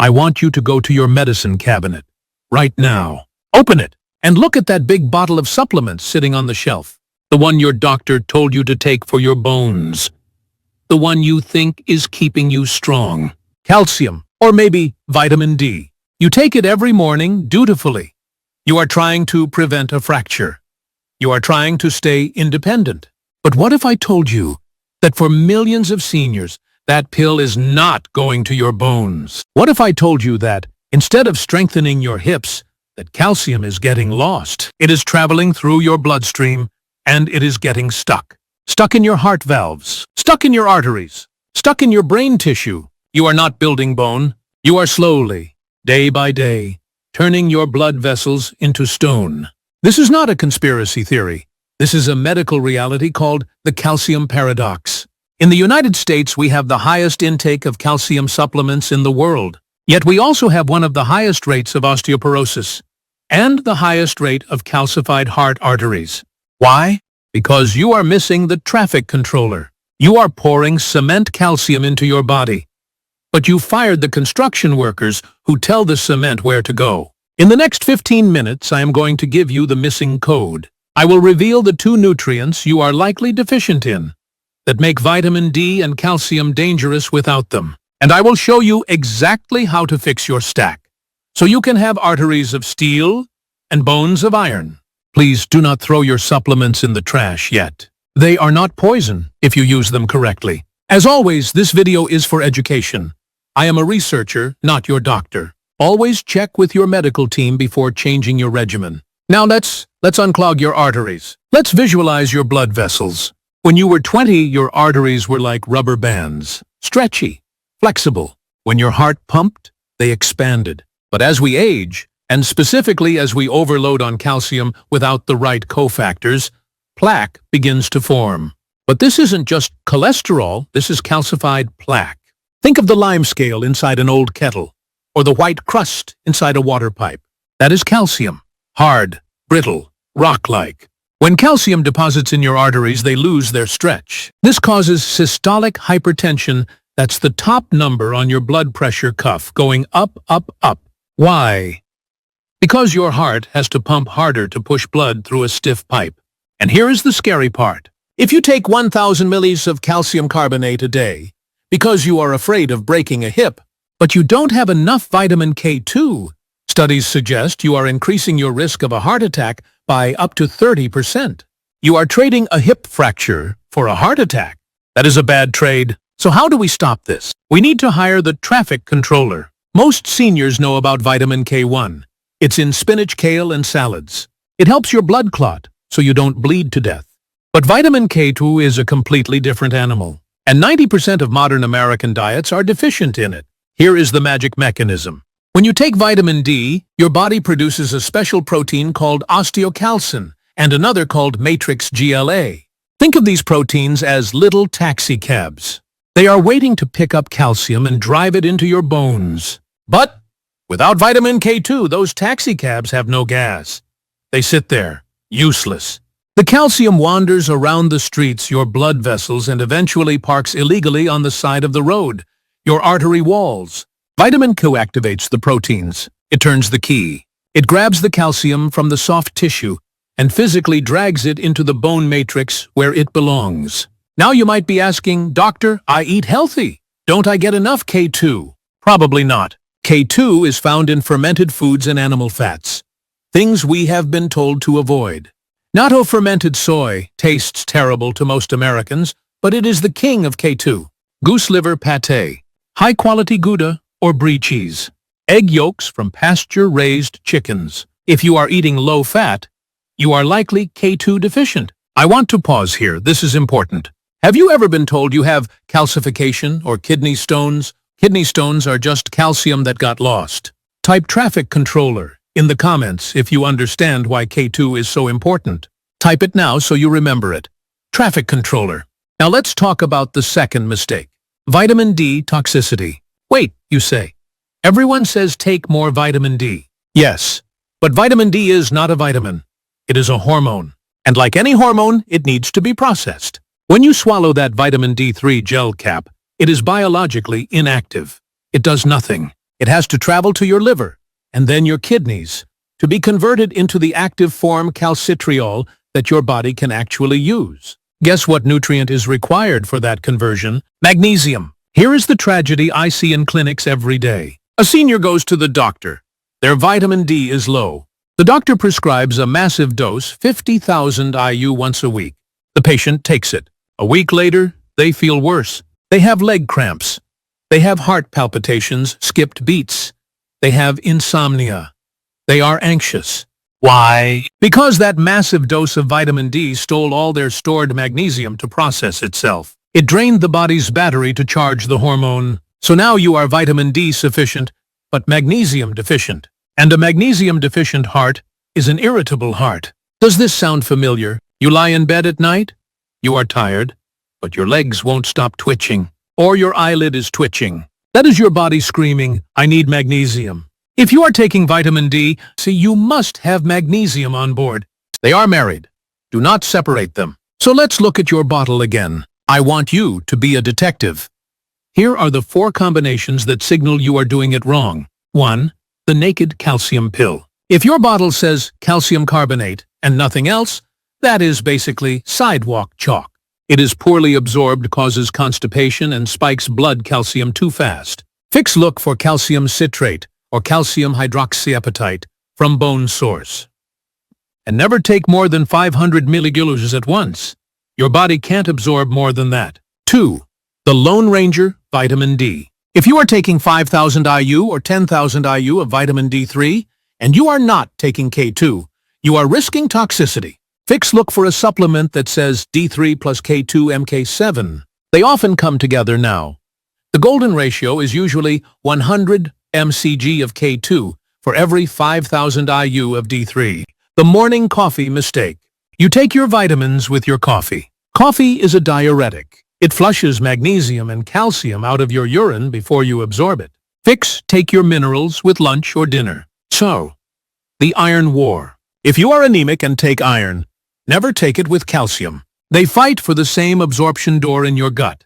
I want you to go to your medicine cabinet. Right now. Open it and look at that big bottle of supplements sitting on the shelf. The one your doctor told you to take for your bones. The one you think is keeping you strong. Calcium, or maybe vitamin D. You take it every morning dutifully. You are trying to prevent a fracture. You are trying to stay independent. But what if I told you that for millions of seniors, that pill is not going to your bones? What if I told you that instead of strengthening your hips, that calcium is getting lost? It is traveling through your bloodstream, and it is getting stuck. Stuck in your heart valves, stuck in your arteries, stuck in your brain tissue. You are not building bone. You are slowly, day by day, turning your blood vessels into stone. This is not a conspiracy theory. This is a medical reality called the calcium paradox. In the United States, we have the highest intake of calcium supplements in the world. Yet we also have one of the highest rates of osteoporosis and the highest rate of calcified heart arteries. Why? Because you are missing the traffic controller. You are pouring cement calcium into your body. But you fired the construction workers who tell the cement where to go. In the next 15 minutes, I am going to give you the missing code. I will reveal the two nutrients you are likely deficient in that make vitamin D and calcium dangerous without them. And I will show you exactly how to fix your stack, so you can have arteries of steel and bones of iron. Please do not throw your supplements in the trash yet. They are not poison if you use them correctly. As always, this video is for education. I am a researcher, not your doctor. Always check with your medical team before changing your regimen. Now let's unclog your arteries. Let's visualize your blood vessels. When you were 20, your arteries were like rubber bands, stretchy, flexible. When your heart pumped, they expanded. But as we age, and specifically as we overload on calcium without the right cofactors, plaque begins to form. But this isn't just cholesterol, this is calcified plaque. Think of the lime scale inside an old kettle, or the white crust inside a water pipe. That is calcium. Hard, brittle, rock-like. When calcium deposits in your arteries, they lose their stretch. This causes systolic hypertension. That's the top number on your blood pressure cuff, going up, up, up. Why? Because your heart has to pump harder to push blood through a stiff pipe. And here is the scary part. If you take 1,000 millis of calcium carbonate a day, because you are afraid of breaking a hip, but you don't have enough vitamin K2, studies suggest you are increasing your risk of a heart attack by up to 30%. You are trading a hip fracture for a heart attack. That is a bad trade. So how do we stop this? We need to hire the traffic controller. Most seniors know about vitamin K1. It's in spinach, kale, and salads. It helps your blood clot, so you don't bleed to death. But vitamin K2 is a completely different animal, and 90% of modern American diets are deficient in it. Here is the magic mechanism. When you take vitamin D, your body produces a special protein called osteocalcin and another called matrix GLA. Think of these proteins as little taxi cabs. They are waiting to pick up calcium and drive it into your bones. But without vitamin K2, those taxi cabs have no gas. They sit there, useless. The calcium wanders around the streets, your blood vessels, and eventually parks illegally on the side of the road, your artery walls. Vitamin Q activates the proteins. It turns the key. It grabs the calcium from the soft tissue and physically drags it into the bone matrix where it belongs. Now you might be asking, Doctor, I eat healthy. Don't I get enough K2? Probably not. K2 is found in fermented foods and animal fats, things we have been told to avoid. Natto fermented soy tastes terrible to most Americans, but it is the king of K2. Goose liver pate, high-quality Gouda or brie cheese, egg yolks from pasture-raised chickens. If you are eating low-fat, you are likely K2 deficient. I want to pause here. This is important. Have you ever been told you have calcification or kidney stones? Kidney stones are just calcium that got lost. Type traffic controller in the comments if you understand why K2 is so important. Type it now so you remember it. Traffic controller. Now let's talk about the second mistake. Vitamin D toxicity. Wait, you say. Everyone says take more vitamin D. Yes, but vitamin D is not a vitamin. It is a hormone. And like any hormone, it needs to be processed. When you swallow that vitamin D3 gel cap, it is biologically inactive. It does nothing. It has to travel to your liver, and then your kidneys, to be converted into the active form calcitriol that your body can actually use. Guess what nutrient is required for that conversion? Magnesium. Here is the tragedy I see in clinics every day. A senior goes to the doctor. Their vitamin D is low. The doctor prescribes a massive dose, 50,000 IU once a week. The patient takes it. A week later, they feel worse. They have leg cramps. They have heart palpitations, skipped beats. They have insomnia. They are anxious. Why? Because that massive dose of vitamin D stole all their stored magnesium to process itself. It drained the body's battery to charge the hormone. So now you are vitamin D sufficient, but magnesium deficient. And a magnesium-deficient heart is an irritable heart. Does this sound familiar? You lie in bed at night? You are tired, but your legs won't stop twitching, or your eyelid is twitching. That is your body screaming, I need magnesium. If you are taking vitamin D, see, you must have magnesium on board. They are married. Do not separate them. So let's look at your bottle again. I want you to be a detective. Here are the 4 combinations that signal you are doing it wrong. 1. The naked calcium pill. If your bottle says calcium carbonate and nothing else, that is basically sidewalk chalk. It is poorly absorbed, causes constipation, and spikes blood calcium too fast. Look for calcium citrate or calcium hydroxyapatite from bone source. And never take more than 500 milligauges at once. Your body can't absorb more than that. 2. The Lone Ranger vitamin D. If you are taking 5,000 IU or 10,000 IU of vitamin D3, and you are not taking K2, you are risking toxicity. Look for a supplement that says D3 plus K2 MK7. They often come together now. The golden ratio is usually 100 mcg of K2 for every 5,000 IU of D3. The morning coffee mistake. You take your vitamins with your coffee. Coffee is a diuretic. It flushes magnesium and calcium out of your urine before you absorb it. Take your minerals with lunch or dinner. So, the iron war. If you are anemic and take iron, never take it with calcium. They fight for the same absorption door in your gut.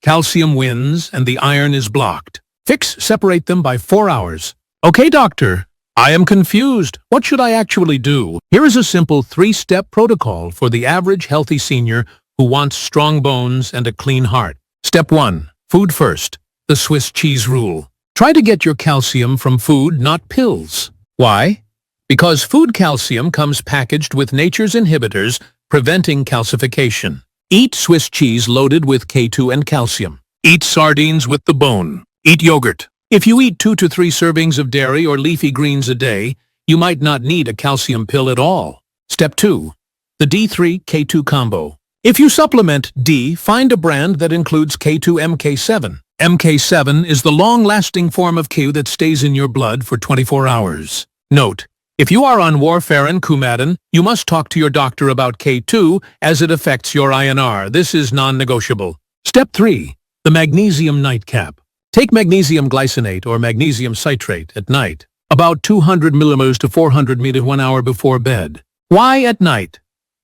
Calcium wins and the iron is blocked. Separate them by 4 hours. Okay, doctor, I am confused. What should I actually do? Here is a simple 3-step protocol for the average healthy senior who wants strong bones and a clean heart. Step 1. Food first. The Swiss cheese rule. Try to get your calcium from food, not pills. Why? Because food calcium comes packaged with nature's inhibitors, preventing calcification. Eat Swiss cheese loaded with K2 and calcium. Eat sardines with the bone. Eat yogurt. If you eat 2 to 3 servings of dairy or leafy greens a day, you might not need a calcium pill at all. Step 2. The D3-K2 combo. If you supplement D, find a brand that includes K2-MK7. MK7 is the long-lasting form of K that stays in your blood for 24 hours. Note, if you are on Warfarin Coumadin, you must talk to your doctor about K2 as it affects your INR. This is non-negotiable. Step 3. The magnesium nightcap. Take magnesium glycinate or magnesium citrate at night, about 200 millimolars to 400 ml 1 hour before bed. Why at night?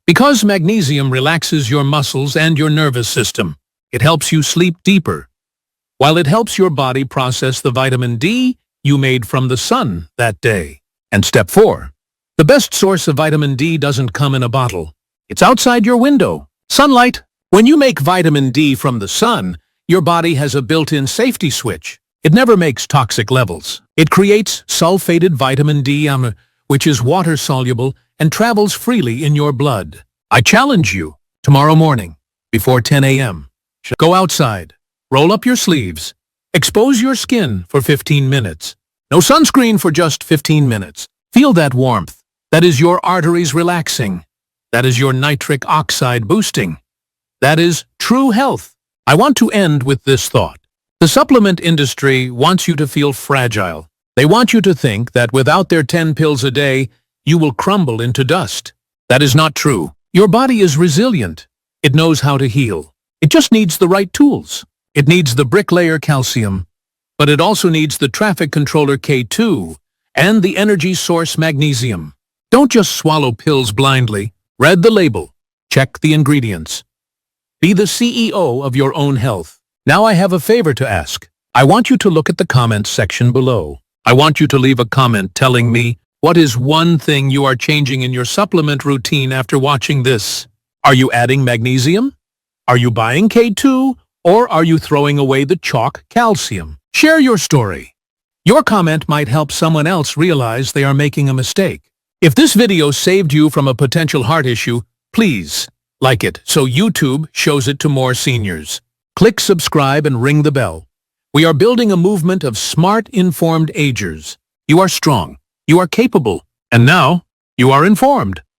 Because magnesium relaxes your muscles and your nervous system. It helps you sleep deeper, while it helps your body process the vitamin D you made from the sun that day. And step 4. The best source of vitamin D doesn't come in a bottle. It's outside your window. Sunlight. When you make vitamin D from the sun, your body has a built-in safety switch. It never makes toxic levels. It creates sulfated vitamin D, which is water-soluble and travels freely in your blood. I challenge you, tomorrow morning, before 10 a.m., go outside, roll up your sleeves, expose your skin for 15 minutes. No sunscreen for just 15 minutes. Feel that warmth. That is your arteries relaxing. That is your nitric oxide boosting. That is true health. I want to end with this thought. The supplement industry wants you to feel fragile. They want you to think that without their 10 pills a day, you will crumble into dust. That is not true. Your body is resilient. It knows how to heal. It just needs the right tools. It needs the bricklayer calcium, but it also needs the traffic controller K2 and the energy source magnesium. Don't just swallow pills blindly. Read the label. Check the ingredients. Be the CEO of your own health. Now I have a favor to ask. I want you to look at the comments section below. I want you to leave a comment telling me what is one thing you are changing in your supplement routine after watching this. Are you adding magnesium? Are you buying K2? Or are you throwing away the chalk calcium? Share your story. Your comment might help someone else realize they are making a mistake. If this video saved you from a potential heart issue, please like it so YouTube shows it to more seniors. Click subscribe and ring the bell. We are building a movement of smart, informed agers. You are strong, you are capable, and now you are informed.